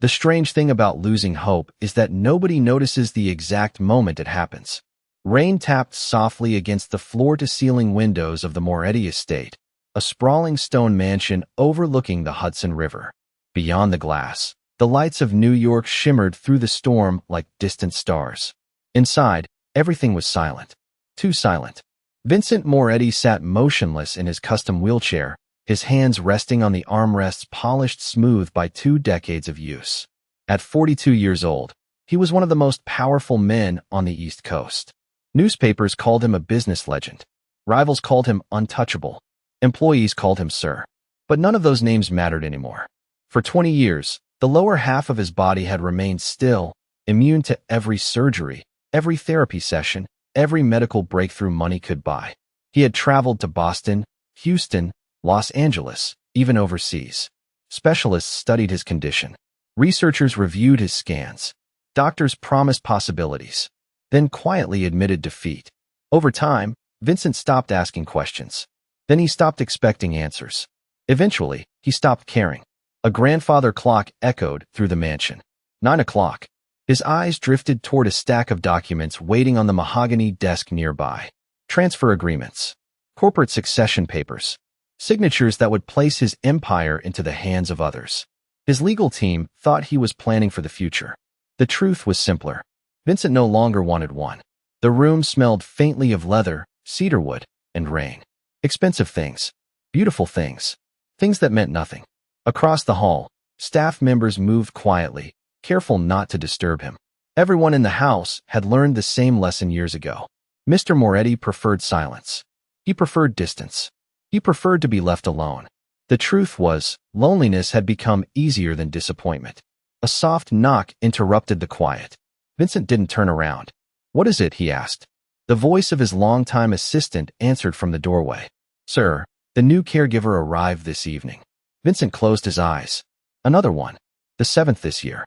The strange thing about losing hope is that nobody notices the exact moment it happens. Rain tapped softly against the floor-to-ceiling windows of the Moretti estate, a sprawling stone mansion overlooking the Hudson River. Beyond the glass, the lights of New York shimmered through the storm like distant stars. Inside, everything was silent. Too silent. Vincent Moretti sat motionless in his custom wheelchair, his hands resting on the armrests polished smooth by 2 decades of use. At 42 years old, he was one of the most powerful men on the East Coast. Newspapers called him a business legend. Rivals called him untouchable. Employees called him Sir. But none of those names mattered anymore. For 20 years, the lower half of his body had remained still, immune to every surgery, every therapy session, every medical breakthrough money could buy. He had traveled to Boston, Houston, Los Angeles, even overseas. Specialists studied his condition. Researchers reviewed his scans. Doctors promised possibilities, then quietly admitted defeat. Over time, Vincent stopped asking questions. Then he stopped expecting answers. Eventually, he stopped caring. A grandfather clock echoed through the mansion. 9 o'clock. His eyes drifted toward a stack of documents waiting on the mahogany desk nearby. Transfer agreements. Corporate succession papers. Signatures that would place his empire into the hands of others. His legal team thought he was planning for the future. The truth was simpler. Vincent no longer wanted one. The room smelled faintly of leather, cedarwood, and rain. Expensive things. Beautiful things. Things that meant nothing. Across the hall, staff members moved quietly, careful not to disturb him. Everyone in the house had learned the same lesson years ago. Mr. Moretti preferred silence. He preferred distance. He preferred to be left alone. The truth was, loneliness had become easier than disappointment. A soft knock interrupted the quiet. Vincent didn't turn around. "What is it?" he asked. The voice of his longtime assistant answered from the doorway. "Sir, the new caregiver arrived this evening." Vincent closed his eyes. Another one. The 7th this year.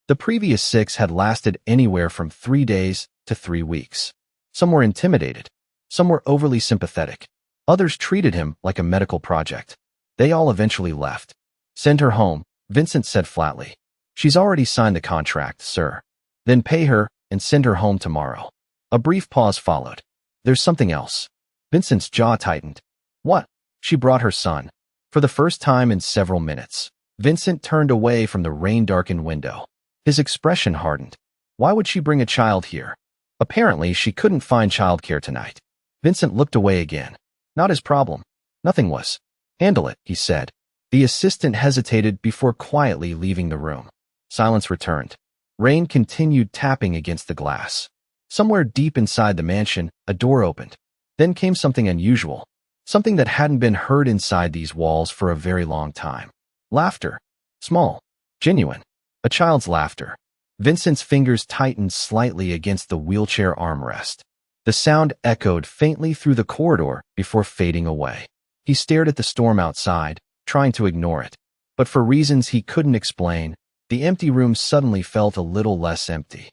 The previous 6 had lasted anywhere from 3 days to 3 weeks. Some were intimidated. Some were overly sympathetic. Others treated him like a medical project. They all eventually left. "Send her home," Vincent said flatly. "She's already signed the contract, sir." "Then pay her and send her home tomorrow." A brief pause followed. "There's something else." Vincent's jaw tightened. "What?" "She brought her son." For the first time in several minutes, Vincent turned away from the rain-darkened window. His expression hardened. Why would she bring a child here? Apparently, she couldn't find childcare tonight. Vincent looked away again. Not his problem. Nothing was. "Handle it," he said. The assistant hesitated before quietly leaving the room. Silence returned. Rain continued tapping against the glass. Somewhere deep inside the mansion, a door opened. Then came something unusual. Something that hadn't been heard inside these walls for a very long time. Laughter. Small. Genuine. A child's laughter. Vincent's fingers tightened slightly against the wheelchair armrest. The sound echoed faintly through the corridor before fading away. He stared at the storm outside, trying to ignore it. But for reasons he couldn't explain, the empty room suddenly felt a little less empty.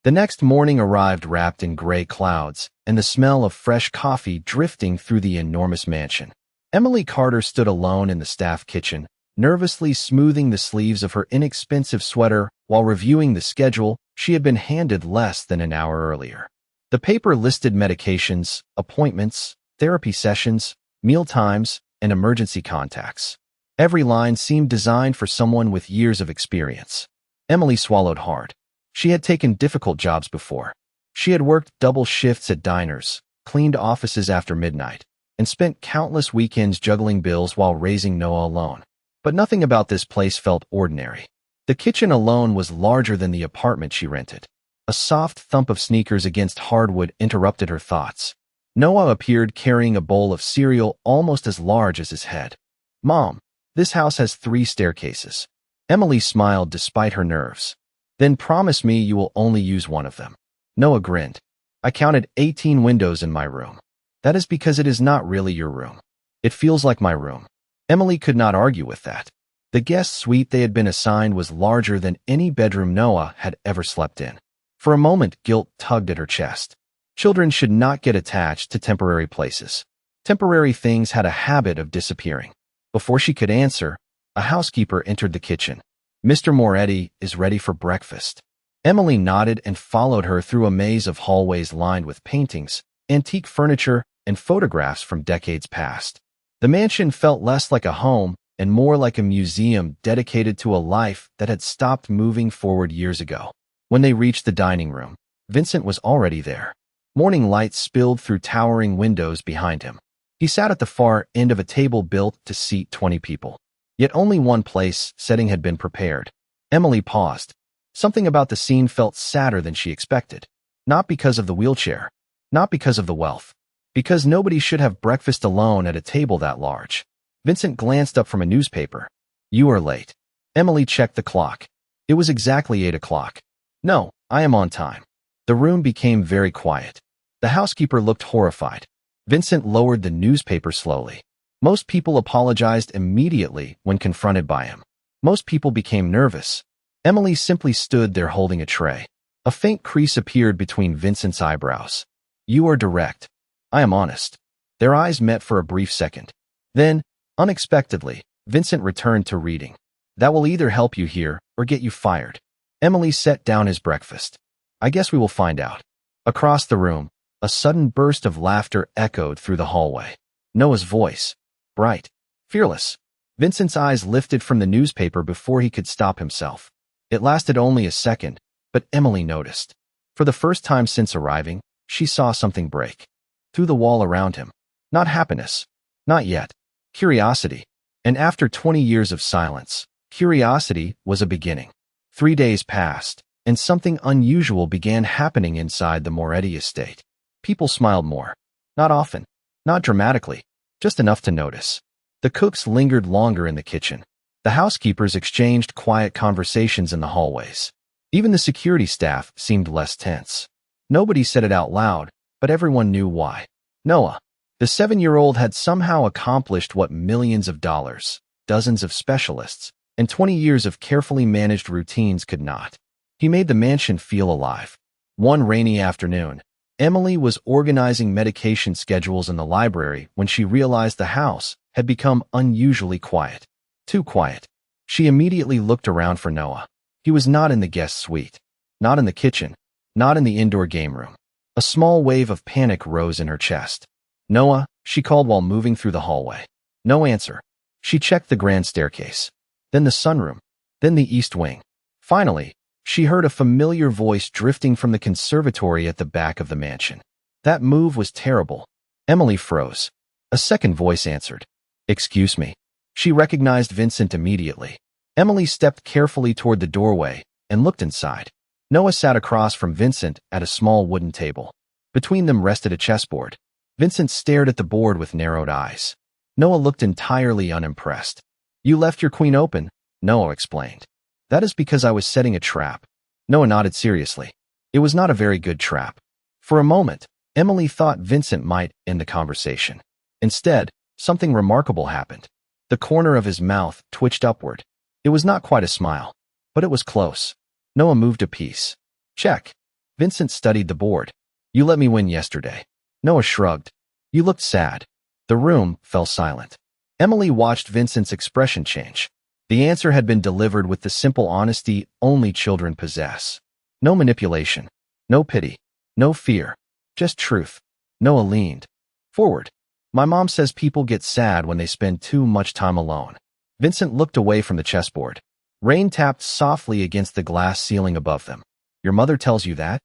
The next morning arrived wrapped in gray clouds, and the smell of fresh coffee drifting through the enormous mansion. Emily Carter stood alone in the staff kitchen, nervously smoothing the sleeves of her inexpensive sweater while reviewing the schedule she had been handed less than an hour earlier. The paper listed medications, appointments, therapy sessions, meal times, and emergency contacts. Every line seemed designed for someone with years of experience. Emily swallowed hard. She had taken difficult jobs before. She had worked double shifts at diners, cleaned offices after midnight, and spent countless weekends juggling bills while raising Noah alone. But nothing about this place felt ordinary. The kitchen alone was larger than the apartment she rented. A soft thump of sneakers against hardwood interrupted her thoughts. Noah appeared carrying a bowl of cereal almost as large as his head. "Mom, this house has 3 staircases." Emily smiled despite her nerves. "Then promise me you will only use one of them." Noah grinned. "I counted 18 windows in my room." "That is because it is not really your room. It feels like my room." Emily could not argue with that. The guest suite they had been assigned was larger than any bedroom Noah had ever slept in. For a moment, guilt tugged at her chest. Children should not get attached to temporary places. Temporary things had a habit of disappearing. Before she could answer, a housekeeper entered the kitchen. Mr. Moretti is ready for breakfast. Emily nodded and followed her through a maze of hallways lined with paintings, antique furniture, and photographs from decades past. The mansion felt less like a home and more like a museum dedicated to a life that had stopped moving forward years ago. When they reached the dining room, Vincent was already there. Morning light spilled through towering windows behind him. He sat at the far end of a table built to seat 20 people. Yet only one place setting had been prepared. Emily paused. Something about the scene felt sadder than she expected. Not because of the wheelchair. Not because of the wealth. Because nobody should have breakfast alone at a table that large. Vincent glanced up from a newspaper. You are late. Emily checked the clock. It was exactly 8 o'clock. No, I am on time. The room became very quiet. The housekeeper looked horrified. Vincent lowered the newspaper slowly. Most people apologized immediately when confronted by him. Most people became nervous. Emily simply stood there holding a tray. A faint crease appeared between Vincent's eyebrows. You are direct. I am honest. Their eyes met for a brief second. Then, unexpectedly, Vincent returned to reading. That will either help you here or get you fired. Emily set down his breakfast. I guess we will find out. Across the room, a sudden burst of laughter echoed through the hallway. Noah's voice. Bright. Fearless. Vincent's eyes lifted from the newspaper before he could stop himself. It lasted only a second, but Emily noticed. For the first time since arriving, she saw something break. Through the wall around him. Not happiness. Not yet. Curiosity. And after 20 years of silence, curiosity was a beginning. 3 days passed, and something unusual began happening inside the Moretti estate. People smiled more. Not often. Not dramatically. Just enough to notice. The cooks lingered longer in the kitchen. The housekeepers exchanged quiet conversations in the hallways. Even the security staff seemed less tense. Nobody said it out loud, but everyone knew why. Noah, the 7-year-old, had somehow accomplished what millions of dollars, dozens of specialists, and 20 years of carefully managed routines could not. He made the mansion feel alive. One rainy afternoon, Emily was organizing medication schedules in the library when she realized the house had become unusually quiet. Too quiet. She immediately looked around for Noah. He was not in the guest suite. Not in the kitchen. Not in the indoor game room. A small wave of panic rose in her chest. Noah, she called while moving through the hallway. No answer. She checked the grand staircase. Then the sunroom. Then the east wing. Finally, she heard a familiar voice drifting from the conservatory at the back of the mansion. That move was terrible. Emily froze. A second voice answered. Excuse me. She recognized Vincent immediately. Emily stepped carefully toward the doorway and looked inside. Noah sat across from Vincent at a small wooden table. Between them rested a chessboard. Vincent stared at the board with narrowed eyes. Noah looked entirely unimpressed. You left your queen open, Noah explained. That is because I was setting a trap. Noah nodded seriously. It was not a very good trap. For a moment, Emily thought Vincent might end the conversation. Instead, something remarkable happened. The corner of his mouth twitched upward. It was not quite a smile, but it was close. Noah moved a piece. Check. Vincent studied the board. You let me win yesterday. Noah shrugged. You looked sad. The room fell silent. Emily watched Vincent's expression change. The answer had been delivered with the simple honesty only children possess. No manipulation. No pity. No fear. Just truth. Noah leaned forward. My mom says people get sad when they spend too much time alone. Vincent looked away from the chessboard. Rain tapped softly against the glass ceiling above them. Your mother tells you that?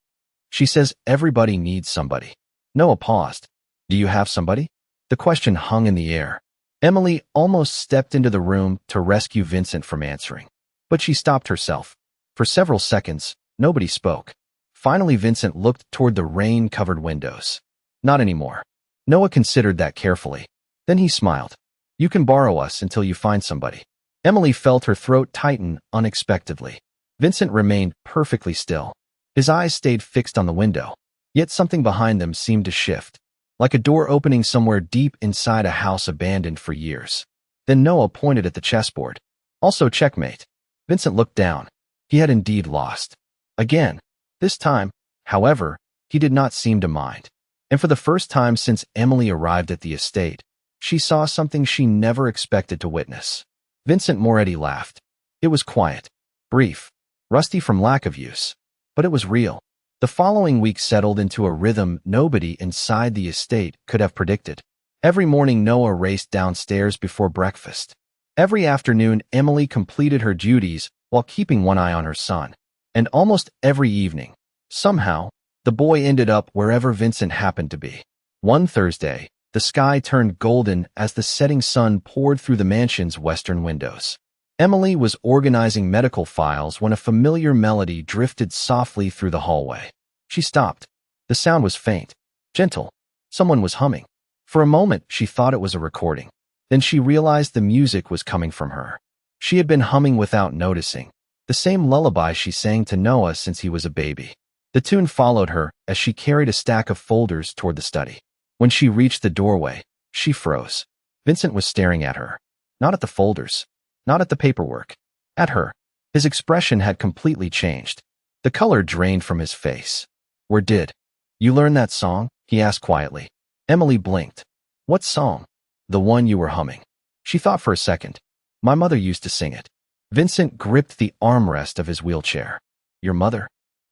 She says everybody needs somebody. Noah paused. Do you have somebody? The question hung in the air. Emily almost stepped into the room to rescue Vincent from answering. But she stopped herself. For several seconds, nobody spoke. Finally, Vincent looked toward the rain-covered windows. Not anymore. Noah considered that carefully. Then he smiled. You can borrow us until you find somebody. Emily felt her throat tighten unexpectedly. Vincent remained perfectly still. His eyes stayed fixed on the window. Yet something behind them seemed to shift, like a door opening somewhere deep inside a house abandoned for years. Then Noah pointed at the chessboard. Also checkmate. Vincent looked down. He had indeed lost. Again. This time, however, he did not seem to mind. And for the first time since Emily arrived at the estate, she saw something she never expected to witness. Vincent Moretti laughed. It was quiet. Brief, rusty from lack of use. But it was real. The following week settled into a rhythm nobody inside the estate could have predicted. Every morning Noah raced downstairs before breakfast. Every afternoon Emily completed her duties while keeping one eye on her son. And almost every evening, somehow, the boy ended up wherever Vincent happened to be. One Thursday, the sky turned golden as the setting sun poured through the mansion's western windows. Emily was organizing medical files when a familiar melody drifted softly through the hallway. She stopped. The sound was faint, gentle. Someone was humming. For a moment, she thought it was a recording. Then she realized the music was coming from her. She had been humming without noticing, the same lullaby she sang to Noah since he was a baby. The tune followed her as she carried a stack of folders toward the study. When she reached the doorway, she froze. Vincent was staring at her. Not at the folders. Not at the paperwork. At her. His expression had completely changed. The color drained from his face. "Where did you learn that song?" he asked quietly. Emily blinked. "What song?" "The one you were humming." She thought for a second. "My mother used to sing it." Vincent gripped the armrest of his wheelchair. "Your mother?"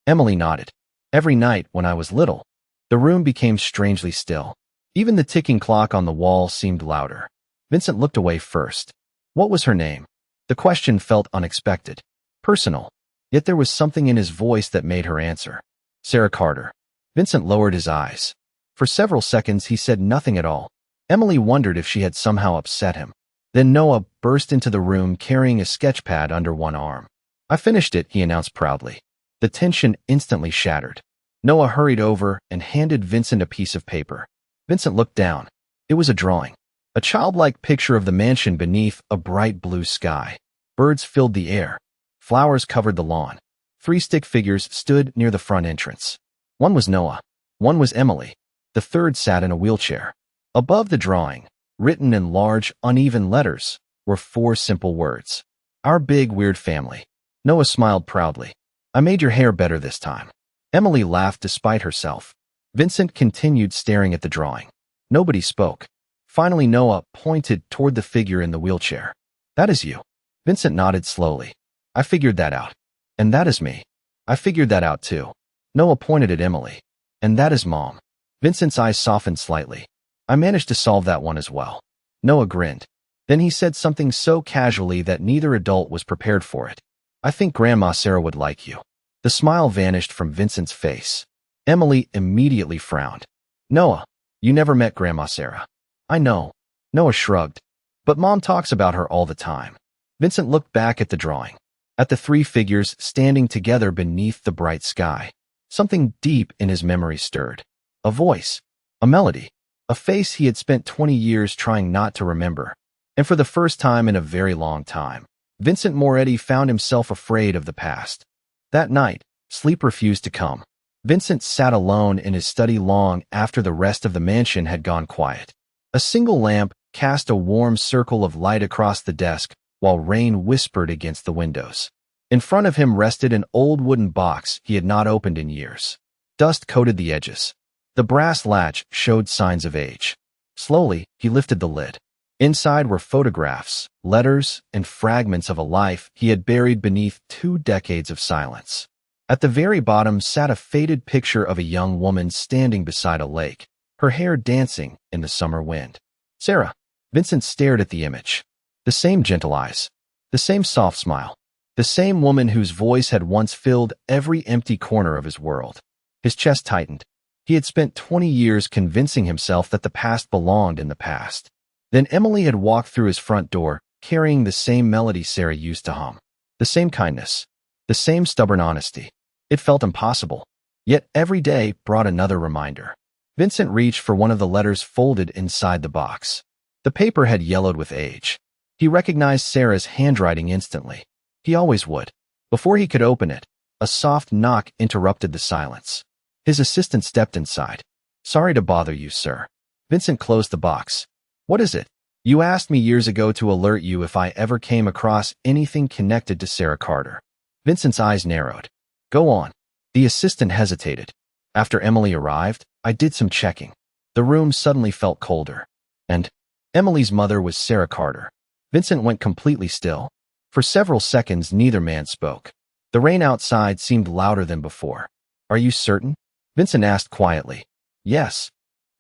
Emily nodded. "Every night when I was little." The room became strangely still. Even the ticking clock on the wall seemed louder. Vincent looked away first. What was her name? The question felt unexpected, personal. Yet there was something in his voice that made her answer. "Sarah Carter." Vincent lowered his eyes. For several seconds he said nothing at all. Emily wondered if she had somehow upset him. Then Noah burst into the room carrying a sketch pad under one arm. "I finished it," he announced proudly. The tension instantly shattered. Noah hurried over and handed Vincent a piece of paper. Vincent looked down. It was a drawing. A childlike picture of the mansion beneath a bright blue sky. Birds filled the air. Flowers covered the lawn. 3 stick figures stood near the front entrance. One was Noah. One was Emily. The third sat in a wheelchair. Above the drawing, written in large, uneven letters, were 4 simple words. "Our big, weird family." Noah smiled proudly. "I made your hair better this time." Emily laughed despite herself. Vincent continued staring at the drawing. Nobody spoke. Finally, Noah pointed toward the figure in the wheelchair. "That is you." Vincent nodded slowly. "I figured that out." "And that is me." "I figured that out too." Noah pointed at Emily. "And that is Mom." Vincent's eyes softened slightly. "I managed to solve that one as well." Noah grinned. Then he said something so casually that neither adult was prepared for it. "I think Grandma Sarah would like you." The smile vanished from Vincent's face. Emily immediately frowned. "Noah, you never met Grandma Sarah." "I know." Noah shrugged. "But Mom talks about her all the time." Vincent looked back at the drawing. At the 3 figures standing together beneath the bright sky. Something deep in his memory stirred. A voice. A melody. A face he had spent 20 years trying not to remember. And for the first time in a very long time, Vincent Moretti found himself afraid of the past. That night, sleep refused to come. Vincent sat alone in his study long after the rest of the mansion had gone quiet. A single lamp cast a warm circle of light across the desk while rain whispered against the windows. In front of him rested an old wooden box he had not opened in years. Dust coated the edges. The brass latch showed signs of age. Slowly, he lifted the lid. Inside were photographs, letters, and fragments of a life he had buried beneath 2 decades of silence. At the very bottom sat a faded picture of a young woman standing beside a lake, her hair dancing in the summer wind. Sarah. Vincent stared at the image. The same gentle eyes. The same soft smile. The same woman whose voice had once filled every empty corner of his world. His chest tightened. He had spent 20 years convincing himself that the past belonged in the past. Then Emily had walked through his front door, carrying the same melody Sarah used to hum. The same kindness. The same stubborn honesty. It felt impossible. Yet every day brought another reminder. Vincent reached for one of the letters folded inside the box. The paper had yellowed with age. He recognized Sarah's handwriting instantly. He always would. Before he could open it, a soft knock interrupted the silence. His assistant stepped inside. "Sorry to bother you, sir." Vincent closed the box. "What is it?" "You asked me years ago to alert you if I ever came across anything connected to Sarah Carter." Vincent's eyes narrowed. "Go on." The assistant hesitated. "After Emily arrived, I did some checking." The room suddenly felt colder. "And Emily's mother was Sarah Carter." Vincent went completely still. For several seconds, neither man spoke. The rain outside seemed louder than before. Are you certain? Vincent asked quietly. Yes.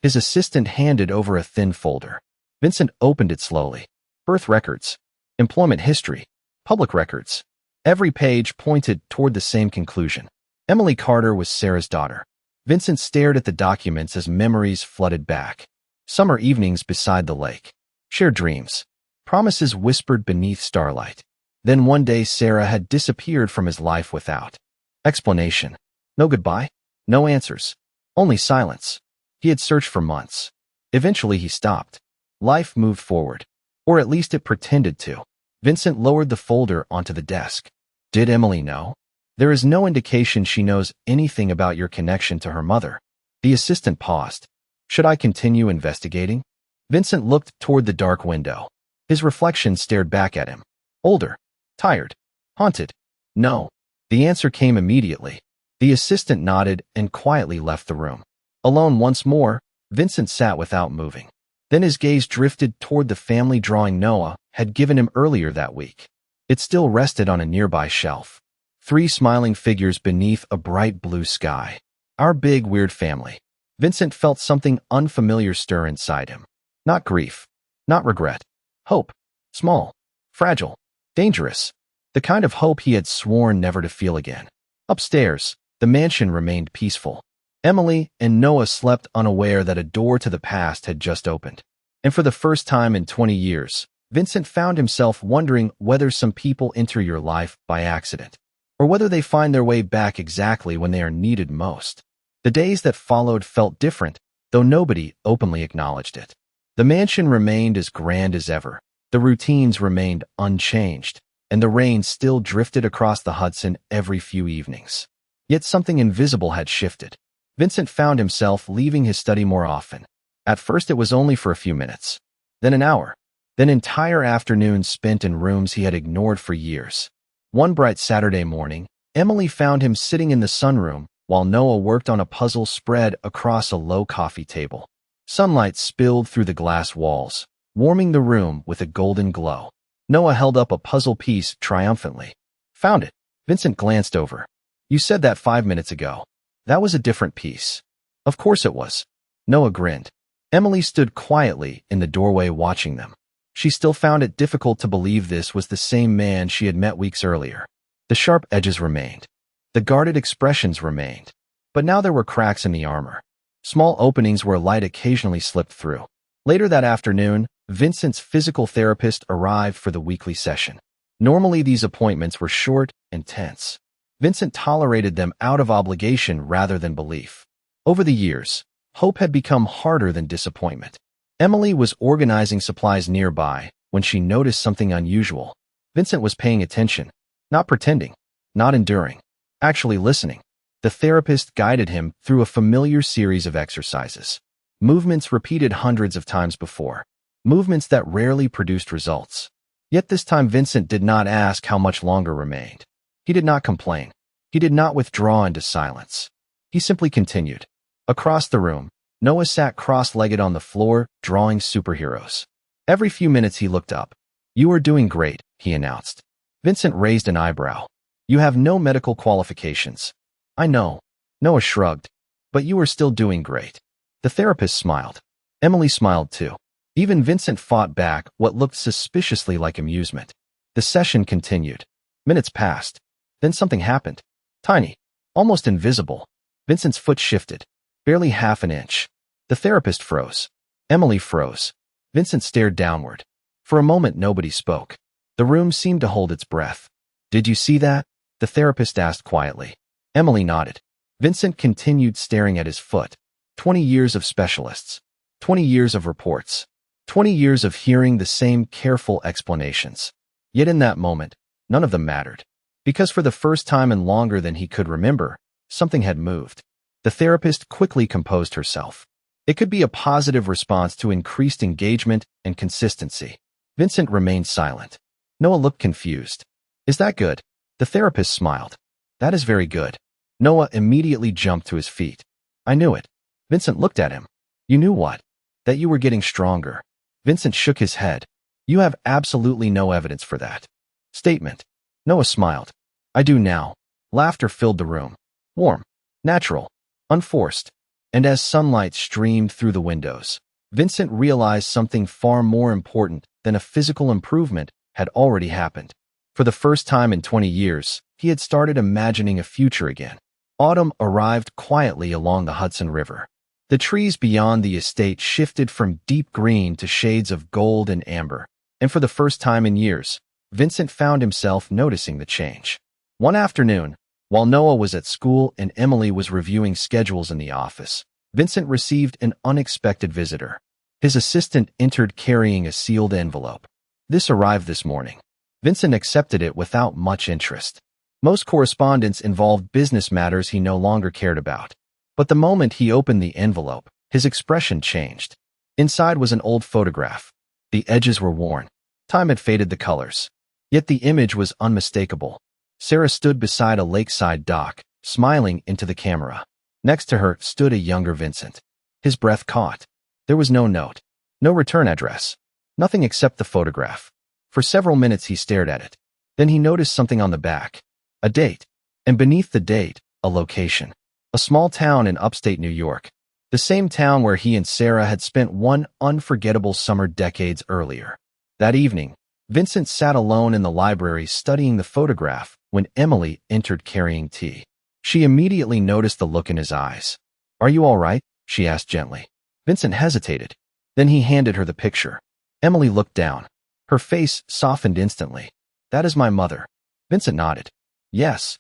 His assistant handed over a thin folder. Vincent opened it slowly. Birth records, employment history, public records. Every page pointed toward the same conclusion. Emily Carter was Sarah's daughter. Vincent stared at the documents as memories flooded back. Summer evenings beside the lake. Shared dreams. Promises whispered beneath starlight. Then one day Sarah had disappeared from his life without explanation. No goodbye, no answers, only silence. He had searched for months. Eventually he stopped. Life moved forward. Or at least it pretended to. Vincent lowered the folder onto the desk. Did Emily know? There is no indication she knows anything about your connection to her mother. The assistant paused. Should I continue investigating? Vincent looked toward the dark window. His reflection stared back at him. Older. Tired. Haunted. No. The answer came immediately. The assistant nodded and quietly left the room. Alone once more, Vincent sat without moving. Then his gaze drifted toward the family drawing Noah had given him earlier that week. It still rested on a nearby shelf. 3 smiling figures beneath a bright blue sky. Our big, weird family. Vincent felt something unfamiliar stir inside him. Not grief. Not regret. Hope. Small. Fragile. Dangerous. The kind of hope he had sworn never to feel again. Upstairs, the mansion remained peaceful. Emily and Noah slept unaware that a door to the past had just opened. And for the first time in 20 years, Vincent found himself wondering whether some people enter your life by accident, or whether they find their way back exactly when they are needed most. The days that followed felt different, though nobody openly acknowledged it. The mansion remained as grand as ever. The routines remained unchanged, and the rain still drifted across the Hudson every few evenings. Yet something invisible had shifted. Vincent found himself leaving his study more often. At first it was only for a few minutes, then an hour, then entire afternoons spent in rooms he had ignored for years. One bright Saturday morning, Emily found him sitting in the sunroom while Noah worked on a puzzle spread across a low coffee table. Sunlight spilled through the glass walls, warming the room with a golden glow. Noah held up a puzzle piece triumphantly. Found it. Vincent glanced over. You said that 5 minutes ago. That was a different piece. Of course it was. Noah grinned. Emily stood quietly in the doorway watching them. She still found it difficult to believe this was the same man she had met weeks earlier. The sharp edges remained. The guarded expressions remained. But now there were cracks in the armor. Small openings where light occasionally slipped through. Later that afternoon, Vincent's physical therapist arrived for the weekly session. Normally these appointments were short and tense. Vincent tolerated them out of obligation rather than belief. Over the years, hope had become harder than disappointment. Emily was organizing supplies nearby when she noticed something unusual. Vincent was paying attention, not pretending, not enduring, actually listening. The therapist guided him through a familiar series of exercises. Movements repeated hundreds of times before. Movements that rarely produced results. Yet this time Vincent did not ask how much longer remained. He did not complain. He did not withdraw into silence. He simply continued. Across the room, Noah sat cross-legged on the floor, drawing superheroes. Every few minutes he looked up. You are doing great, he announced. Vincent raised an eyebrow. You have no medical qualifications. I know. Noah shrugged. But you are still doing great. The therapist smiled. Emily smiled too. Even Vincent fought back what looked suspiciously like amusement. The session continued. Minutes passed. Then something happened. Tiny. Almost invisible. Vincent's foot shifted. Barely half an inch. The therapist froze. Emily froze. Vincent stared downward. For a moment nobody spoke. The room seemed to hold its breath. Did you see that? The therapist asked quietly. Emily nodded. Vincent continued staring at his foot. 20 years of specialists. 20 years of reports. 20 years of hearing the same careful explanations. Yet in that moment, none of them mattered. Because for the first time and longer than he could remember, something had moved. The therapist quickly composed herself. It could be a positive response to increased engagement and consistency. Vincent remained silent. Noah looked confused. Is that good? The therapist smiled. That is very good. Noah immediately jumped to his feet. I knew it. Vincent looked at him. You knew what? That you were getting stronger. Vincent shook his head. You have absolutely no evidence for that. Statement. Noah smiled. I do now. Laughter filled the room. Warm, natural, unforced. And as sunlight streamed through the windows, Vincent realized something far more important than a physical improvement had already happened. For the first time in 20 years, he had started imagining a future again. Autumn arrived quietly along the Hudson River. The trees beyond the estate shifted from deep green to shades of gold and amber, and for the first time in years, Vincent found himself noticing the change. One afternoon, while Noah was at school and Emily was reviewing schedules in the office, Vincent received an unexpected visitor. His assistant entered carrying a sealed envelope. This arrived this morning. Vincent accepted it without much interest. Most correspondence involved business matters he no longer cared about. But the moment he opened the envelope, his expression changed. Inside was an old photograph. The edges were worn. Time had faded the colors. Yet the image was unmistakable. Sarah stood beside a lakeside dock, smiling into the camera. Next to her stood a younger Vincent. His breath caught. There was no note, no return address, nothing except the photograph. For several minutes he stared at it. Then he noticed something on the back. A date. And beneath the date, a location. A small town in upstate New York. The same town where he and Sarah had spent one unforgettable summer decades earlier. That evening, Vincent sat alone in the library studying the photograph when Emily entered carrying tea. She immediately noticed the look in his eyes. Are you all right? She asked gently. Vincent hesitated. Then he handed her the picture. Emily looked down. Her face softened instantly. That is my mother. Vincent nodded. Yes.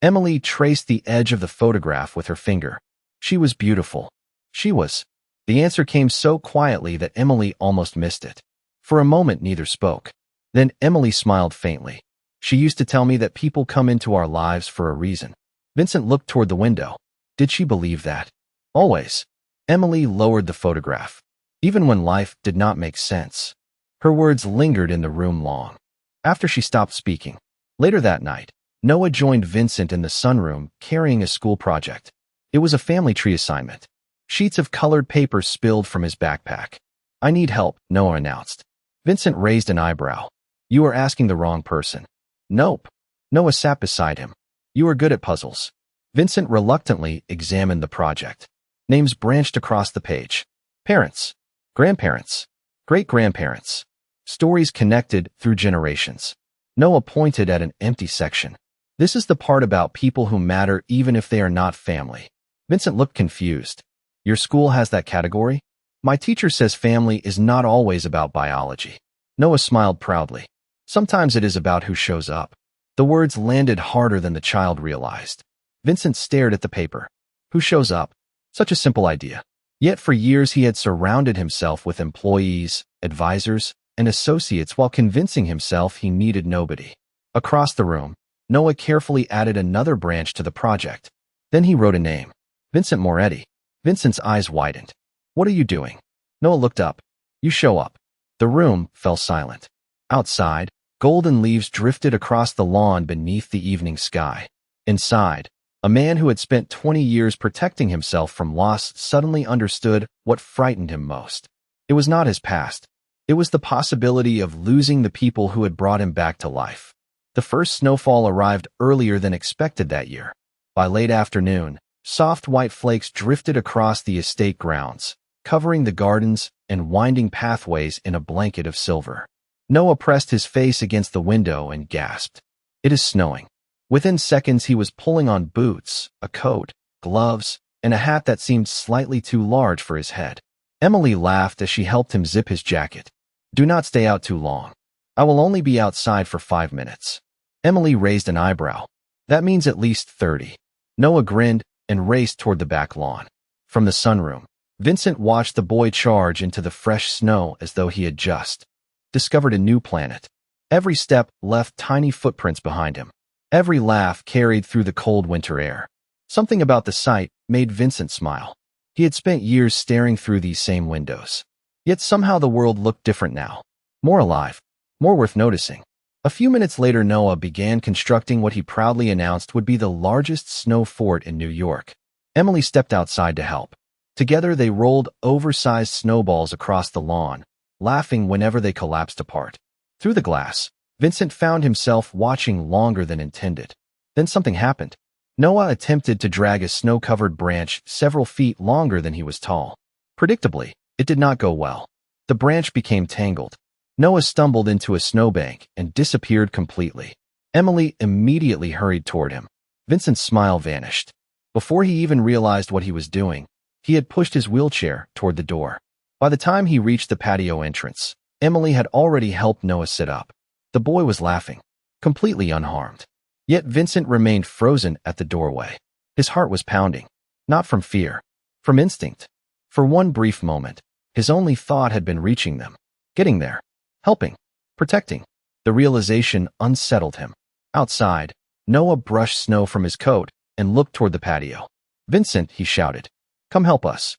Emily traced the edge of the photograph with her finger. She was beautiful. She was. The answer came so quietly that Emily almost missed it. For a moment, neither spoke. Then Emily smiled faintly. She used to tell me that people come into our lives for a reason. Vincent looked toward the window. Did she believe that? Always. Emily lowered the photograph. Even when life did not make sense. Her words lingered in the room long. After she stopped speaking. Later that night, Noah joined Vincent in the sunroom carrying a school project. It was a family tree assignment. Sheets of colored paper spilled from his backpack. I need help, Noah announced. Vincent raised an eyebrow. You are asking the wrong person. Nope. Noah sat beside him. You are good at puzzles. Vincent reluctantly examined the project. Names branched across the page. Parents. Grandparents. Great-grandparents. Stories connected through generations. Noah pointed at an empty section. This is the part about people who matter even if they are not family. Vincent looked confused. Your school has that category? My teacher says family is not always about biology. Noah smiled proudly. Sometimes it is about who shows up. The words landed harder than the child realized. Vincent stared at the paper. Who shows up? Such a simple idea. Yet for years he had surrounded himself with employees, advisors, and associates while convincing himself he needed nobody. Across the room, Noah carefully added another branch to the project. Then he wrote a name. Vincent Moretti. Vincent's eyes widened. What are you doing? Noah looked up. You show up. The room fell silent. Outside, golden leaves drifted across the lawn beneath the evening sky. Inside, a man who had spent 20 years protecting himself from loss suddenly understood what frightened him most. It was not his past. It was the possibility of losing the people who had brought him back to life. The first snowfall arrived earlier than expected that year. By late afternoon, soft white flakes drifted across the estate grounds, covering the gardens and winding pathways in a blanket of silver. Noah pressed his face against the window and gasped. It is snowing. Within seconds he was pulling on boots, a coat, gloves, and a hat that seemed slightly too large for his head. Emily laughed as she helped him zip his jacket. Do not stay out too long. I will only be outside for 5 minutes. Emily raised an eyebrow. That means at least 30. Noah grinned and raced toward the back lawn. From the sunroom, Vincent watched the boy charge into the fresh snow as though he had just discovered a new planet. Every step left tiny footprints behind him. Every laugh carried through the cold winter air. Something about the sight made Vincent smile. He had spent years staring through these same windows. Yet somehow the world looked different now. More alive. More worth noticing. A few minutes later, Noah began constructing what he proudly announced would be the largest snow fort in New York. Emily stepped outside to help. Together they rolled oversized snowballs across the lawn, laughing whenever they collapsed apart. Through the glass, Vincent found himself watching longer than intended. Then something happened. Noah attempted to drag a snow-covered branch several feet longer than he was tall. Predictably, it did not go well. The branch became tangled. Noah stumbled into a snowbank and disappeared completely. Emily immediately hurried toward him. Vincent's smile vanished. Before he even realized what he was doing, he had pushed his wheelchair toward the door. By the time he reached the patio entrance, Emily had already helped Noah sit up. The boy was laughing, completely unharmed. Yet Vincent remained frozen at the doorway. His heart was pounding, not from fear, from instinct. For one brief moment, his only thought had been reaching them, getting there, helping, protecting. The realization unsettled him. Outside, Noah brushed snow from his coat and looked toward the patio. "Vincent," he shouted, "come help us."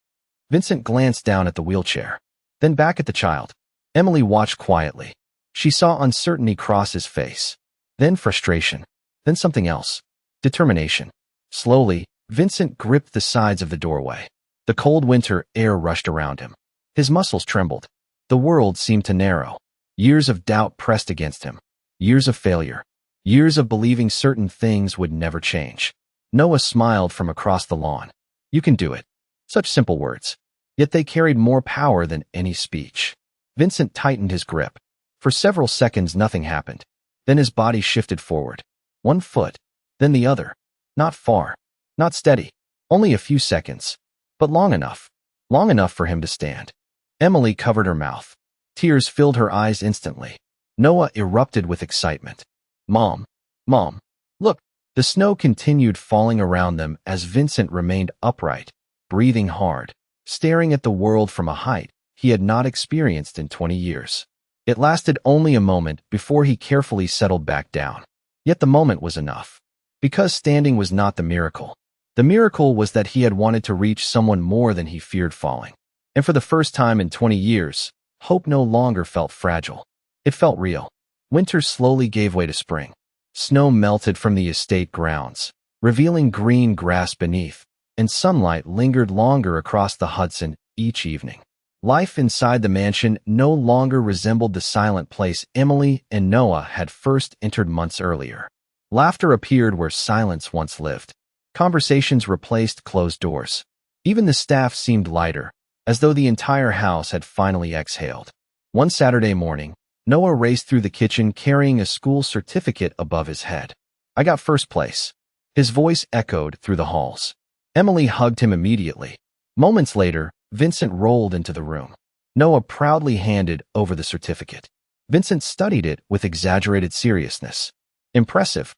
Vincent glanced down at the wheelchair, then back at the child. Emily watched quietly. She saw uncertainty cross his face, then frustration, then something else, determination. Slowly, Vincent gripped the sides of the doorway. The cold winter air rushed around him. His muscles trembled. The world seemed to narrow. Years of doubt pressed against him. Years of failure. Years of believing certain things would never change. Noah smiled from across the lawn. "You can do it." Such simple words. Yet they carried more power than any speech. Vincent tightened his grip. For several seconds nothing happened. Then his body shifted forward. One foot, then the other. Not far. Not steady. Only a few seconds. But long enough. Long enough for him to stand. Emily covered her mouth. Tears filled her eyes instantly. Noah erupted with excitement. "Mom! Mom! Look!" The snow continued falling around them as Vincent remained upright, breathing hard, staring at the world from a height he had not experienced in 20 years. It lasted only a moment before he carefully settled back down. Yet the moment was enough. Because standing was not the miracle. The miracle was that he had wanted to reach someone more than he feared falling. And for the first time in 20 years, hope no longer felt fragile. It felt real. Winter slowly gave way to spring. Snow melted from the estate grounds, revealing green grass beneath, and sunlight lingered longer across the Hudson each evening. Life inside the mansion no longer resembled the silent place Emily and Noah had first entered months earlier. Laughter appeared where silence once lived. Conversations replaced closed doors. Even the staff seemed lighter, as though the entire house had finally exhaled. One Saturday morning, Noah raced through the kitchen carrying a school certificate above his head. "I got first place." His voice echoed through the halls. Emily hugged him immediately. Moments later, Vincent rolled into the room. Noah proudly handed over the certificate. Vincent studied it with exaggerated seriousness. "Impressive."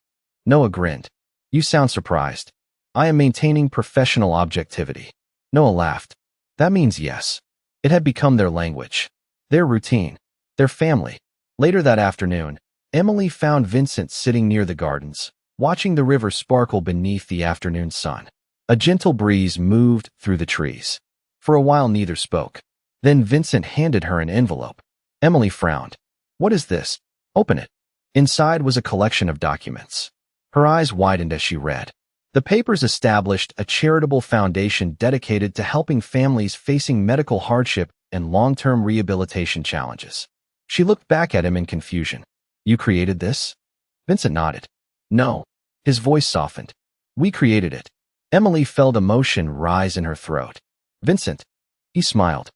Noah grinned. "You sound surprised." "I am maintaining professional objectivity." Noah laughed. "That means yes." It had become their language, their routine, their family. Later that afternoon, Emily found Vincent sitting near the gardens, watching the river sparkle beneath the afternoon sun. A gentle breeze moved through the trees. For a while neither spoke. Then Vincent handed her an envelope. Emily frowned. "What is this?" "Open it." Inside was a collection of documents. Her eyes widened as she read. The papers established a charitable foundation dedicated to helping families facing medical hardship and long-term rehabilitation challenges. She looked back at him in confusion. "You created this?" Vincent nodded. "No." His voice softened. "We created it." Emily felt emotion rise in her throat. "Vincent." He smiled.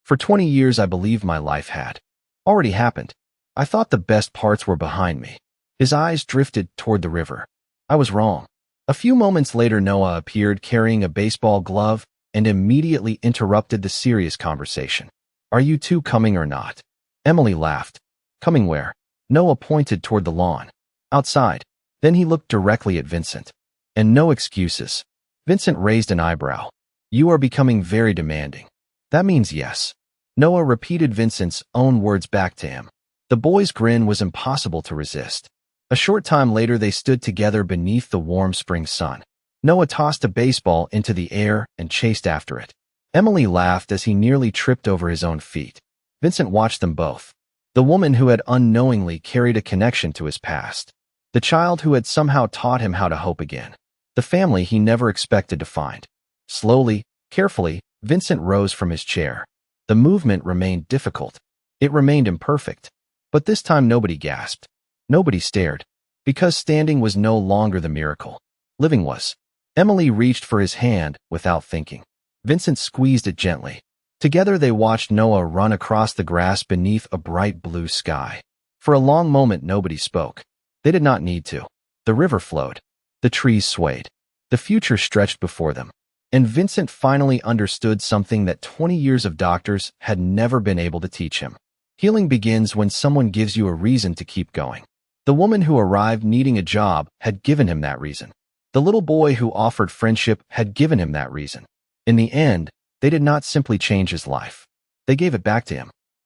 "For 20 years I believed my life had already happened. I thought the best parts were behind me." His eyes drifted toward the river. "I was wrong." A few moments later Noah appeared carrying a baseball glove and immediately interrupted the serious conversation. "Are you two coming or not?" Emily laughed. "Coming where?" Noah pointed toward the lawn. "Outside." Then he looked directly at Vincent. "And no excuses." Vincent raised an eyebrow. "You are becoming very demanding." "That means yes." Noah repeated Vincent's own words back to him. The boy's grin was impossible to resist. A short time later they stood together beneath the warm spring sun. Noah tossed a baseball into the air and chased after it. Emily laughed as he nearly tripped over his own feet. Vincent watched them both. The woman who had unknowingly carried a connection to his past. The child who had somehow taught him how to hope again. The family he never expected to find. Slowly, carefully, Vincent rose from his chair. The movement remained difficult. It remained imperfect. But this time nobody gasped. Nobody stared, because standing was no longer the miracle. Living was. Emily reached for his hand without thinking. Vincent squeezed it gently. Together they watched Noah run across the grass beneath a bright blue sky. For a long moment nobody spoke. They did not need to. The river flowed. The trees swayed. The future stretched before them. And Vincent finally understood something that 20 years of doctors had never been able to teach him. Healing begins when someone gives you a reason to keep going. The woman who arrived needing a job had given him that reason. The little boy who offered friendship had given him that reason. In the end, they did not simply change his life. They gave it back to him.